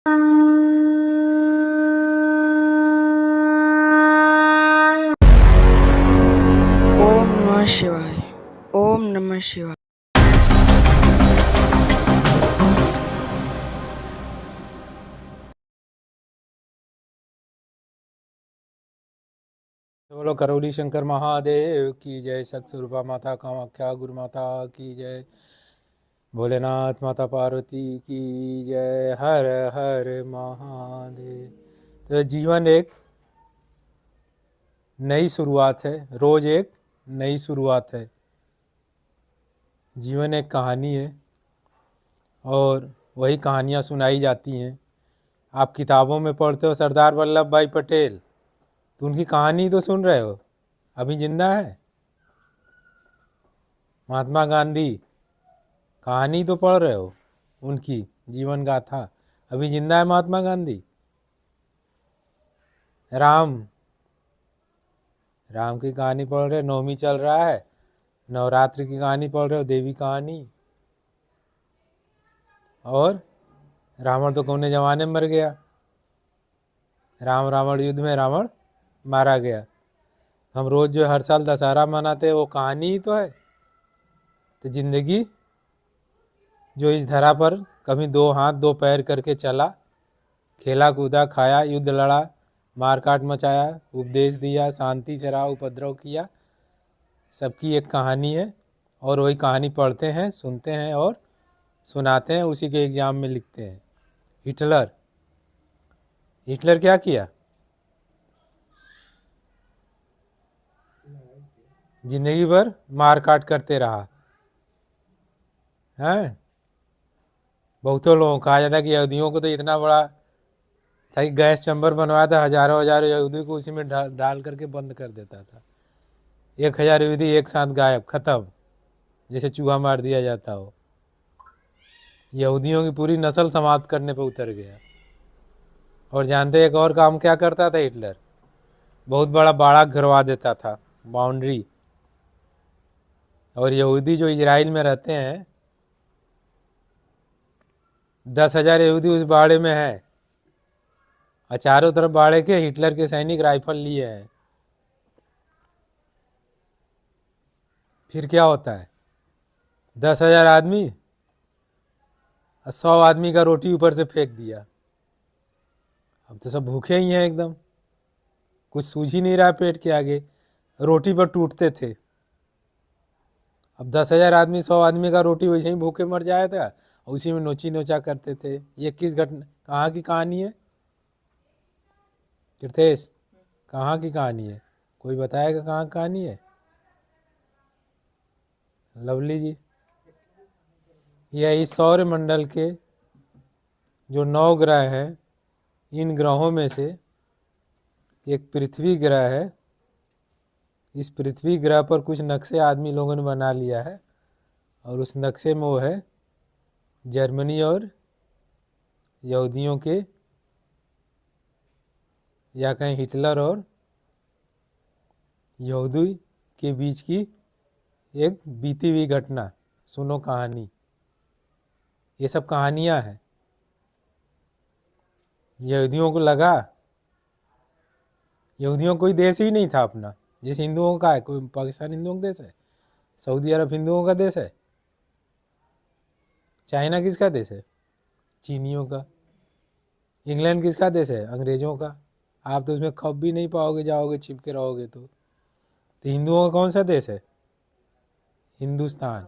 ओम नमः शिवाय। ओम नमः शिवाय। बोलो करौली शंकर महादेव की जय। सतस्वरूपा माता कामाख्या गुरु माता की जय। भोलेनाथ माता पार्वती की जय। हर हर महादेव। तो जीवन एक नई शुरुआत है, रोज एक नई शुरुआत है। जीवन एक कहानी है और वही कहानियाँ सुनाई जाती हैं। आप किताबों में पढ़ते हो सरदार वल्लभ भाई पटेल, तो उनकी कहानी तो सुन रहे हो, अभी जिंदा है। महात्मा गांधी, कहानी तो पढ़ रहे हो, उनकी जीवन गाथा, अभी जिंदा है महात्मा गांधी। राम की कहानी पढ़ रहे हो, नवमी चल रहा है, नवरात्रि की कहानी पढ़ रहे हो, देवी कहानी। और रावण तो कौने जमाने में मर गया, राम रावण युद्ध में रावण मारा गया। हम रोज जो हर साल दशहरा मनाते हैं वो कहानी ही तो है। तो जिंदगी जो इस धरा पर कभी दो हाथ दो पैर करके चला, खेला कूदा, खाया, युद्ध लड़ा, मारकाट मचाया, उपदेश दिया, शांति चरा, उपद्रव किया, सबकी एक कहानी है। और वही कहानी पढ़ते हैं, सुनते हैं और सुनाते हैं, उसी के एग्जाम में लिखते हैं। हिटलर क्या किया? जिंदगी भर मार काट करते रहा है। बहुतों लोगों को कहा जाता कि यहूदियों को तो इतना बड़ा था कि गैस चैम्बर बनवाया था, हजारों हजारों यहूदी को उसी में डाल करके बंद कर देता था। 1000 यहूदी एक साथ गायब, खत्म, जैसे चूहा मार दिया जाता हो। यहूदियों की पूरी नस्ल समाप्त करने पर उतर गया। और जानते एक और काम क्या करता था हिटलर? बहुत बड़ा बाड़ा घरवा देता था, बाउंड्री। और यहूदी जो इजराइल में रहते हैं, 10,000 यहूदी उस बाड़े में है, और चारों तरफ बाड़े के हिटलर के सैनिक राइफल लिए हैं। फिर क्या होता है? 10,000 आदमी और 100 आदमी का रोटी ऊपर से फेंक दिया। अब तो सब भूखे ही हैं एकदम, कुछ सूझ ही नहीं रहा पेट के आगे, रोटी पर टूटते थे। अब 10,000 आदमी 100 आदमी का रोटी वैसे ही भूखे मर जाया था, उसी में नोची नोचा करते थे। ये किस घटना, कहाँ की कहानी है कृतेश? कहाँ की कहानी है? कोई बताएगा कहाँ की कहानी है? लवली जी, यह इस सौर मंडल के जो 9 ग्रह हैं, इन ग्रहों में से एक पृथ्वी ग्रह है। इस पृथ्वी ग्रह पर कुछ नक्शे आदमी लोगों ने बना लिया है, और उस नक्शे में वो है जर्मनी और यहूदियों के, या कहीं हिटलर और यहूदी के बीच की एक बीती हुई घटना। सुनो कहानी, ये सब कहानियां हैं। यहूदियों को लगा, यहूदियों कोई देश ही नहीं था अपना, जैसे हिंदुओं का है। कोई पाकिस्तान हिंदुओं का देश है? सऊदी अरब हिंदुओं का देश है? चाइना किसका देश है? चीनियों का। इंग्लैंड किसका देश है? अंग्रेजों का। आप तो उसमें खप भी नहीं पाओगे, जाओगे छिप के रहोगे तो हिंदुओं का कौन सा देश है? हिंदुस्तान।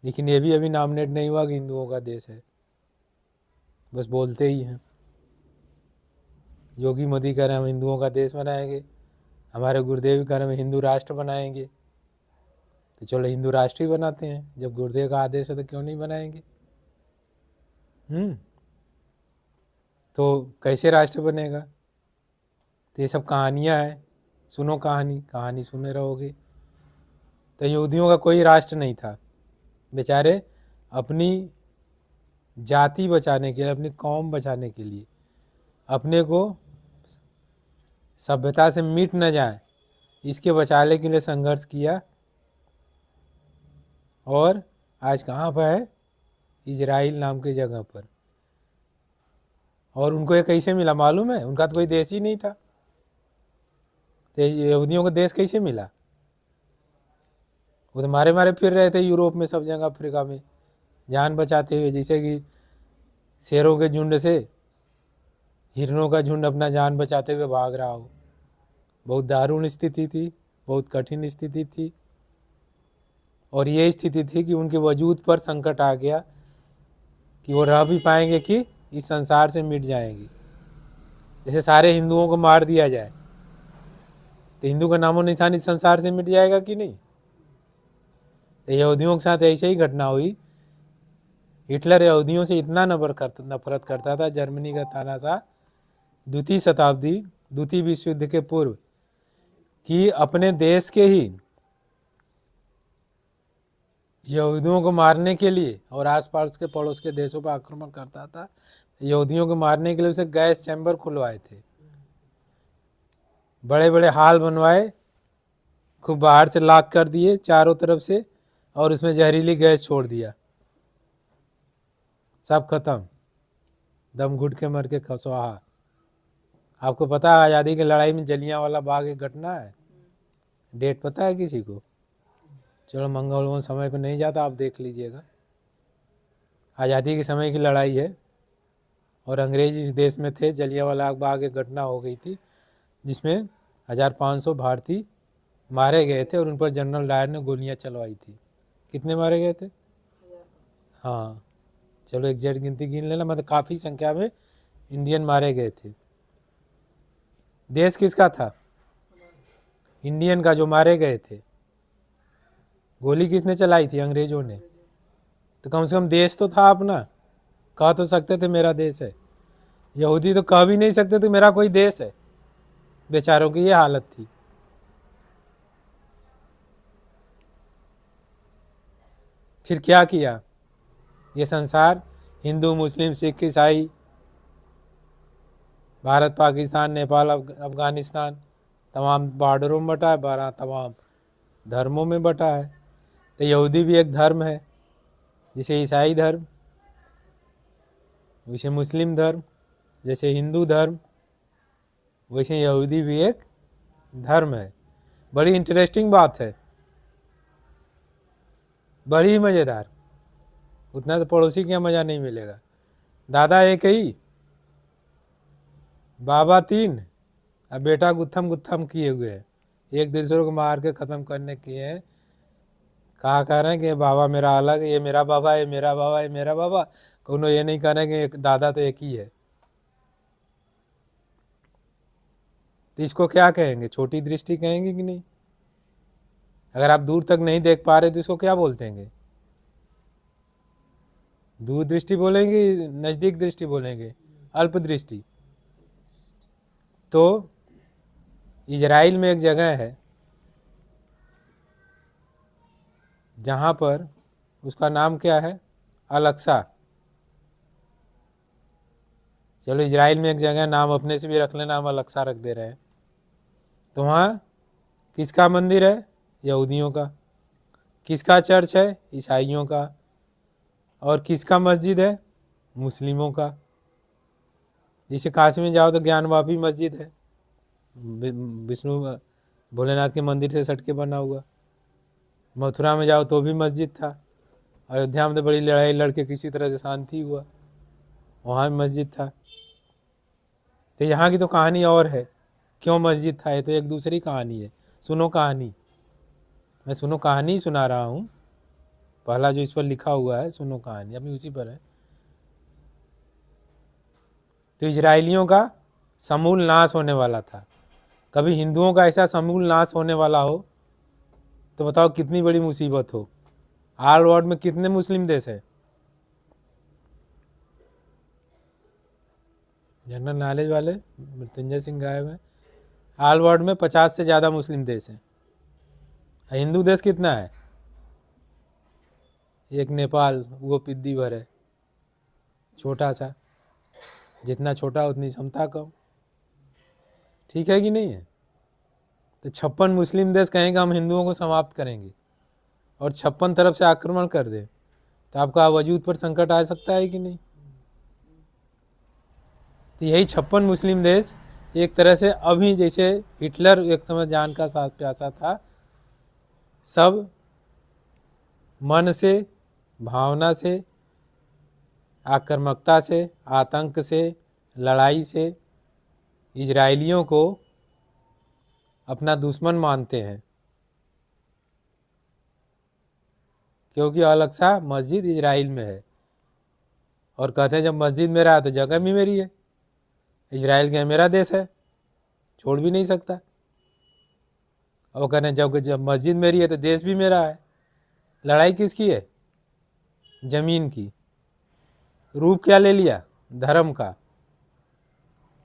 लेकिन ये भी अभी नॉमिनेट नहीं हुआ कि हिंदुओं का देश है, बस बोलते ही हैं। योगी मोदी कह रहे हैं हम हिंदुओं का देश बनाएंगे, हमारे गुरुदेव कह रहे हैं हिंदू राष्ट्र बनाएंगे। तो चलो हिंदू राष्ट्र ही बनाते हैं, जब गुरुदेव का आदेश है तो क्यों नहीं बनाएंगे? तो कैसे राष्ट्र बनेगा? तो ये सब कहानियाँ हैं, सुनो कहानी, कहानी सुने रहोगे। तो यहूदियों का कोई राष्ट्र नहीं था, बेचारे अपनी जाति बचाने के लिए, अपनी कौम बचाने के लिए, अपने को सभ्यता से मिट न जाए इसके बचाने के लिए संघर्ष किया। और आज कहाँ पर है? इजराइल नाम की जगह पर। और उनको ये कैसे मिला मालूम है? उनका तो कोई देश ही नहीं था, तो यहूदियों को देश कैसे मिला? वो तो मारे मारे फिर रहे थे यूरोप में, सब जगह, अफ्रीका में, जान बचाते हुए, जैसे कि शेरों के झुंड से हिरणों का झुंड अपना जान बचाते हुए भाग रहा हो। बहुत दारुण स्थिति थी, बहुत कठिन स्थिति थी, और ये स्थिति थी कि उनके वजूद पर संकट आ गया कि वो रह भी पाएंगे कि इस संसार से मिट जाएंगे। जैसे सारे हिंदुओं को मार दिया जाए तो हिंदू का नामो निशान इस संसार से मिट जाएगा कि नहीं? तो यहूदियों के साथ ऐसे ही घटना हुई। हिटलर यहूदियों से इतना नफरत करता था, जर्मनी का तानाशाह, द्वितीय शताब्दी, द्वितीय विश्व युद्ध के पूर्व, कि अपने देश के ही यहूदियों को मारने के लिए और आसपास के पड़ोस के देशों पर आक्रमण करता था। यहूदियों को मारने के लिए उसे गैस चैम्बर खुलवाए थे, बड़े बड़े हाल बनवाए, खूब बाहर से लॉक कर दिए चारों तरफ से, और उसमें जहरीली गैस छोड़ दिया, सब खत्म, दम घुट के मर के खसवाहा। आपको पता है आज़ादी की लड़ाई में जलियांवाला बाग एक घटना है, डेट पता है किसी को? चलो मंगल समय पर नहीं जाता, आप देख लीजिएगा। आज़ादी के समय की लड़ाई है और अंग्रेज इस देश में थे। जलियांवाला बाग एक घटना हो गई थी जिसमें 1500 भारतीय मारे गए थे और उन पर जनरल डायर ने गोलियां चलवाई थी। कितने मारे गए थे? हाँ, चलो एग्जैक्ट गिनती गिन लेना, मतलब काफ़ी संख्या में इंडियन मारे गए थे। देश किसका था? इंडियन का, जो मारे गए थे। गोली किसने चलाई थी? अंग्रेजों ने। तो कम से कम देश तो था अपना, कह तो सकते थे मेरा देश है। यहूदी तो कह भी नहीं सकते थे मेरा कोई देश है। बेचारों की ये हालत थी। फिर क्या किया ये संसार? हिंदू, मुस्लिम, सिख, ईसाई, भारत, पाकिस्तान, नेपाल, अफगानिस्तान, तमाम बॉर्डरों में बटा है, तमाम धर्मों में बटा है। तो यहूदी भी एक धर्म है, जैसे ईसाई धर्म, वैसे मुस्लिम धर्म, जैसे हिंदू धर्म, वैसे यहूदी भी एक धर्म है। बड़ी इंटरेस्टिंग बात है, बड़ी मज़ेदार। उतना तो पड़ोसी के यहाँ मज़ा नहीं मिलेगा। दादा एक ही, बाबा तीन, अब बेटा गुत्थम गुत्थम किए हुए हैं, एक दूसरे को मार के ख़त्म करने किए हैं। कहा कह रहे हैं कि बाबा मेरा अलग है, ये मेरा बाबा, ये मेरा बाबा, ये मेरा बाबा। कोनो ये नहीं कह रहे कि एक दादा तो एक ही है। तो इसको क्या कहेंगे? छोटी दृष्टि कहेंगे कि नहीं? अगर आप दूर तक नहीं देख पा रहे तो इसको क्या बोलते हैं? दूर दृष्टि बोलेंगे, नज़दीक दृष्टि बोलेंगे, अल्प दृष्टि। तो इजराइल में एक जगह है जहाँ पर, उसका नाम क्या है? अल-अक्सा। चलो इजराइल में एक जगह, नाम अपने से भी रख लेना, हम अल-अक्सा रख दे रहे हैं। तो वहाँ किसका मंदिर है? यहूदियों का। किसका चर्च है? ईसाइयों का। और किसका मस्जिद है? मुस्लिमों का। जैसे काशी में जाओ तो ज्ञानवापी मस्जिद है, विष्णु भोलेनाथ के मंदिर से सट के बना हुआ। मथुरा में जाओ तो भी मस्जिद था। अयोध्या में तो बड़ी लड़ाई लड़के किसी तरह से शांति हुआ, वहाँ भी मस्जिद था। तो यहाँ की तो कहानी और है, क्यों मस्जिद था, ये तो एक दूसरी कहानी है। सुनो कहानी, मैं सुनो कहानी सुना रहा हूँ। पहला जो इस पर लिखा हुआ है, सुनो कहानी, अभी उसी पर है। तो इजराइलियों का समूल नाश होने वाला था। कभी हिंदुओं का ऐसा समूल नाश होने वाला हो तो बताओ कितनी बड़ी मुसीबत हो। ऑल वर्ल्ड में कितने मुस्लिम देश हैं? जनरल नॉलेज वाले मृत्युंजय सिंह गायब हैं। ऑल वर्ल्ड में 50 से ज़्यादा मुस्लिम देश हैं। हिंदू देश कितना है? एक नेपाल, वो पिद्दी भर है, छोटा सा। जितना छोटा उतनी क्षमता कम। ठीक है कि नहीं है? तो 56 मुस्लिम देश कहेंगे हम हिंदुओं को समाप्त करेंगे और 56 तरफ से आक्रमण कर दें, तो आपका वजूद पर संकट आ सकता है कि नहीं? तो यही 56 मुस्लिम देश एक तरह से अभी जैसे हिटलर एक समय जान का साथ प्यासा था, सब मन से, भावना से, आक्रामकता से, आतंक से, लड़ाई से इजराइलियों को अपना दुश्मन मानते हैं, क्योंकि अल-अक्सा मस्जिद इजराइल में है और कहते हैं जब मस्जिद मेरा है तो जगह भी मेरी है। इजराइल क्या मेरा देश है, छोड़ भी नहीं सकता। और कहते हैं जब मस्जिद मेरी है तो देश भी मेरा है। लड़ाई किसकी है? जमीन की। रूप क्या ले लिया? धर्म का।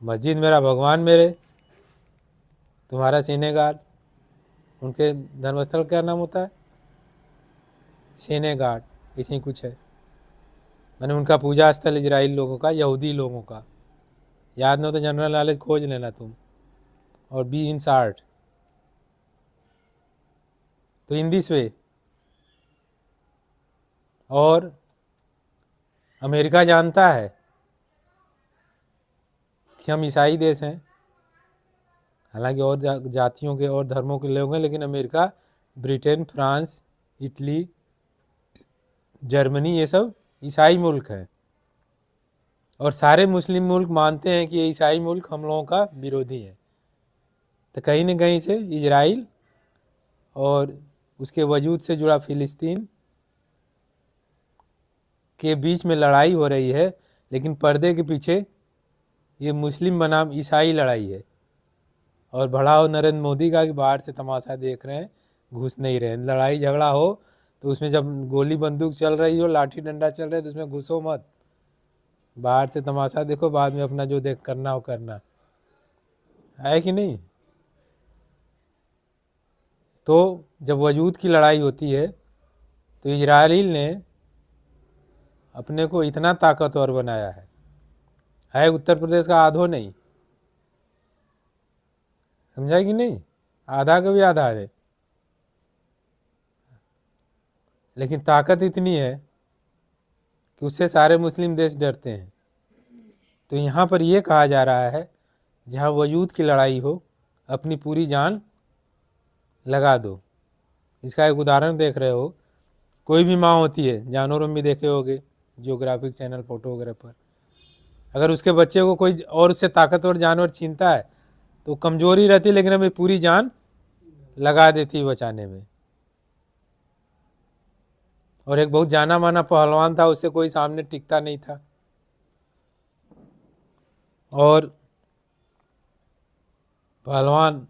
मस्जिद मेरा, भगवान मेरे, तुम्हारा सिनेगार। उनके धर्मस्थल क्या नाम होता है? सिनेगार, इसी कुछ है। मैंने उनका पूजा स्थल इजराइल लोगों का, यहूदी लोगों का। याद नहीं हो तो जनरल नॉलेज खोज लेना तुम, और बी इन शार्ट। तो इन दिस वे। और अमेरिका जानता है कि हम ईसाई देश हैं, हालांकि और जातियों के और धर्मों के लोग हैं, लेकिन America, Britain, France, Italy, Germany, ये सब ईसाई मुल्क हैं। और सारे मुस्लिम मुल्क मानते हैं कि ये ईसाई मुल्क हम लोगों का विरोधी है। तो कहीं न कहीं से इजराइल और उसके वजूद से जुड़ा फिलिस्तीन के बीच में लड़ाई हो रही है, लेकिन पर्दे के पीछे ये मुस्लिम बनाम ईसाई लड़ाई है। और भड़ाओ नरेंद्र मोदी का कि बाहर से तमाशा देख रहे हैं, घुस नहीं रहे। लड़ाई झगड़ा हो तो उसमें जब गोली बंदूक चल रही हो, लाठी डंडा चल रहा है, तो उसमें घुसो मत, बाहर से तमाशा देखो, बाद में अपना जो देख करना हो करना है कि नहीं। तो जब वजूद की लड़ाई होती है तो इजराइल ने अपने को इतना ताकतवर बनाया है उत्तर प्रदेश का आधो नहीं, समझा कि नहीं, आधा का भी आधार है। लेकिन ताकत इतनी है कि उससे सारे मुस्लिम देश डरते हैं। तो यहाँ पर यह कहा जा रहा है जहाँ वजूद की लड़ाई हो, अपनी पूरी जान लगा दो। इसका एक उदाहरण देख रहे हो, कोई भी माँ होती है, जानवरों में भी देखे होगे जियोग्राफिक चैनल फोटो वगैरह पर, अगर उसके बच्चे को कोई और उससे ताकतवर जानवर छीनता है तो कमजोरी रहती, लेकिन हमें पूरी जान लगा देती बचाने में। और एक बहुत जाना माना पहलवान था, उससे कोई सामने टिकता नहीं था, और पहलवान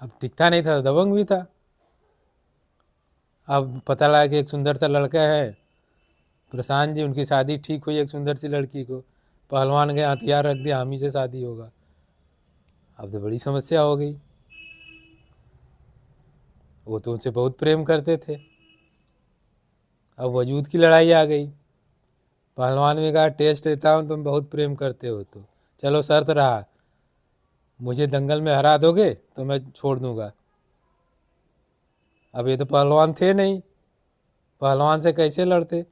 अब टिकता नहीं था, दबंग भी था। अब पता लगा कि एक सुंदर सा लड़का है प्रशांत जी, उनकी शादी ठीक हुई एक सुंदर सी लड़की को, पहलवान के हथियार रख दिया, हम ही से शादी होगा। अब तो बड़ी समस्या हो गई। वो तो उनसे बहुत प्रेम करते थे, अब वजूद की लड़ाई आ गई। पहलवान ने कहा टेस्ट देता हूँ, तुम बहुत प्रेम करते हो तो चलो शर्त रहा, मुझे दंगल में हरा दोगे तो मैं छोड़ दूंगा। अब ये तो पहलवान थे नहीं, पहलवान से कैसे लड़ते।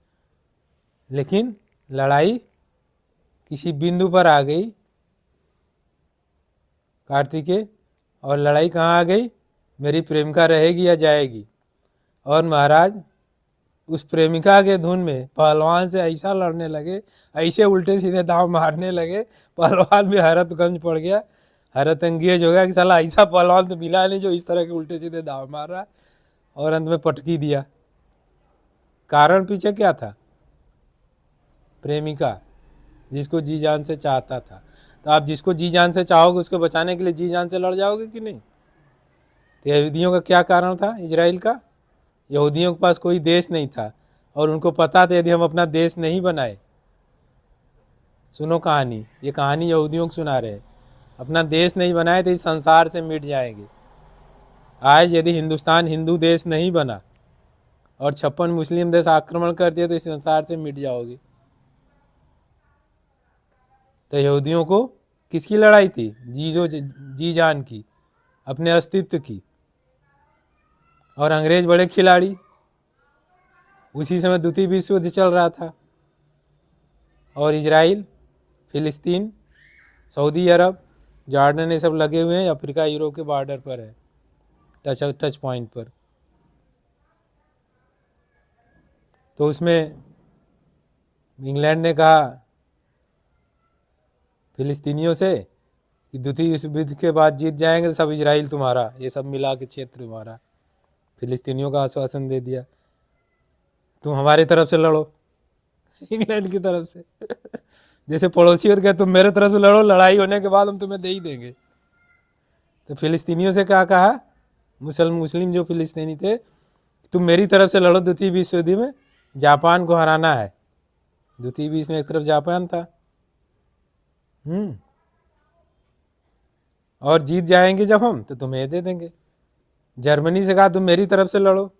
लेकिन लड़ाई किसी बिंदु पर आ गई कार्तिकेय, और लड़ाई कहाँ आ गई? मेरी प्रेमिका रहेगी या जाएगी। और महाराज उस प्रेमिका के धुन में पहलवान से ऐसा लड़ने लगे, ऐसे उल्टे सीधे दाव मारने लगे, पहलवान भी हैरतगंज पड़ गया, हैरत अंगेज हो गया कि साला ऐसा पहलवान तो मिला नहीं जो इस तरह के उल्टे सीधे दाव मार रहा है। और अंत में पटकी दिया। कारण पीछे क्या था? प्रेमिका, जिसको जी जान से चाहता था। तो आप जिसको जी जान से चाहोगे उसको बचाने के लिए जी जान से लड़ जाओगे कि नहीं। तो यहूदियों का क्या कारण था? इजराइल का, यहूदियों के पास कोई देश नहीं था, और उनको पता था यदि हम अपना देश नहीं बनाए, सुनो कहानी, ये कहानी यहूदियों को सुना रहे, अपना देश नहीं बनाए तो इस संसार से मिट जाएंगे। आज यदि हिंदुस्तान हिंदू देश नहीं बना और 56 मुस्लिम देश आक्रमण कर दिए तो इस संसार से मिट जाओगे। तो यहूदियों को किसकी लड़ाई थी? जी जान की, अपने अस्तित्व की। और अंग्रेज बड़े खिलाड़ी, उसी समय द्वितीय विश्व युद्ध चल रहा था, और इजराइल, फ़िलिस्तीन, सऊदी अरब, जॉर्डन, ये सब लगे हुए हैं अफ्रीका यूरोप के बॉर्डर पर है, टच पॉइंट पर। तो उसमें इंग्लैंड ने कहा फिलिस्तीनियों से कि द्वितीय विश्व युद्ध के बाद जीत जाएंगे तो सब इजराइल तुम्हारा, ये सब मिला के क्षेत्र तुम्हारा। फिलिस्तीनियों का आश्वासन दे दिया, तुम हमारी तरफ से लड़ो, इंग्लैंड की तरफ से। जैसे पड़ोसी होते गए, तुम मेरे तरफ से लड़ो, लड़ाई होने के बाद हम तुम्हें दे ही देंगे। तो फिलिस्तीनियों से क्या कहा, मुस्लिम जो फिलिस्तीनी थे, तुम मेरी तरफ से लड़ो द्वितीय विश्व युद्ध में, जापान को हराना है। द्वितीय विश्व में एक तरफ जापान था, और जीत जाएंगे जब हम तो तुम्हें दे देंगे। जर्मनी से कहा तुम मेरी तरफ से लड़ो,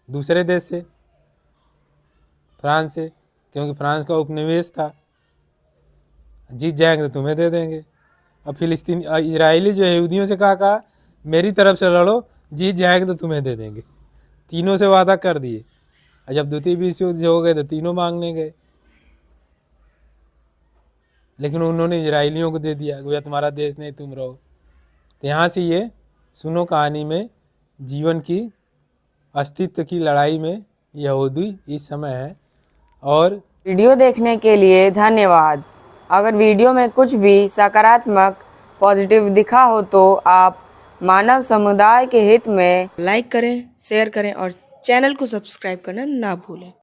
दूसरे देश से, फ्रांस से, क्योंकि फ्रांस का उपनिवेश था, जीत जाएंगे तो तुम्हें दे देंगे। अब फिलिस्तीन इजरायली जो यहूदियों से कहा मेरी तरफ से लड़ो, जीत जाएंगे तो तुम्हें दे देंगे। तीनों से वादा कर दिए, और जब द्वितीय विश्व युद्ध हो गए तो तीनों मांगने गए, लेकिन उन्होंने इजरायलियों को दे दिया, भैया तुम्हारा देश नहीं, तुम रहो। तो यहाँ से ये सुनो कहानी में जीवन की अस्तित्व की लड़ाई में यहूदी इस समय है। और वीडियो देखने के लिए धन्यवाद। अगर वीडियो में कुछ भी सकारात्मक पॉजिटिव दिखा हो तो आप मानव समुदाय के हित में लाइक करें, शेयर करें और चैनल को सब्सक्राइब करना ना भूलें।